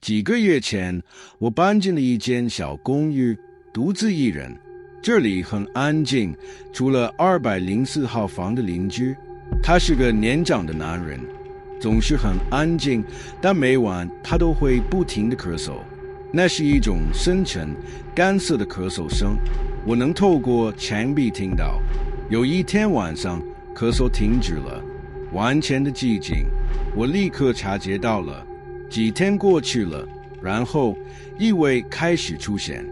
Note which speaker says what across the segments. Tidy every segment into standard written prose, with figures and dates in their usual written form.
Speaker 1: 几个月前，我搬进了一间小公寓，独自一人。这里很安静，除了204号房的邻居，他是个年长的男人，总是很安静，但每晚他都会不停地咳嗽。那是一种深沉、干涩的咳嗽声，我能透过墙壁听到。有一天晚上，咳嗽停止了，完全的寂静，我立刻察觉到了。几天过去了，然后异味开始出现，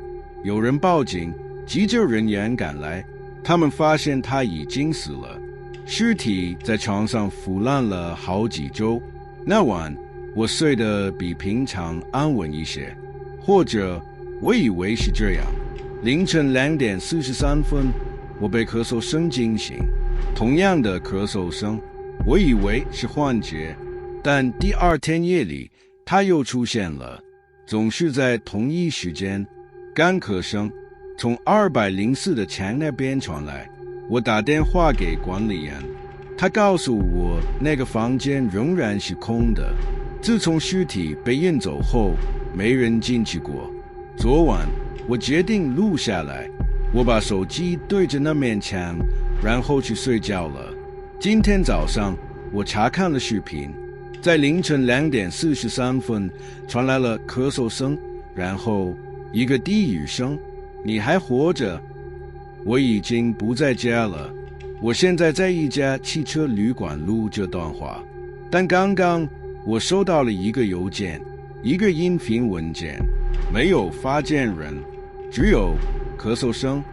Speaker 1: 有人报警，急救人员赶来，他们发现他已经死了，尸体在床上腐烂了好几周。那晚我睡得比平常安稳一些，或者我以为是这样。凌晨2点43分，我被咳嗽声惊醒，同样的咳嗽声，我以为是幻觉，但第二天夜里它又出现了，总是在同一时间。干咳声从204的墙那边传来，我打电话给管理员，他告诉我那个房间仍然是空的，自从尸体被运走后，没人进去过。昨晚我决定录下来，我把手机对着那面墙，然后去睡觉了。今天早上我查看了视频，在凌晨2点43分传来了咳嗽声，然后一个低语声，你还活着。我已经不在家了，我现在在一家汽车旅馆录这段话，但刚刚我收到了一个邮件，一个音频文件，没有发件人，只有咳嗽声。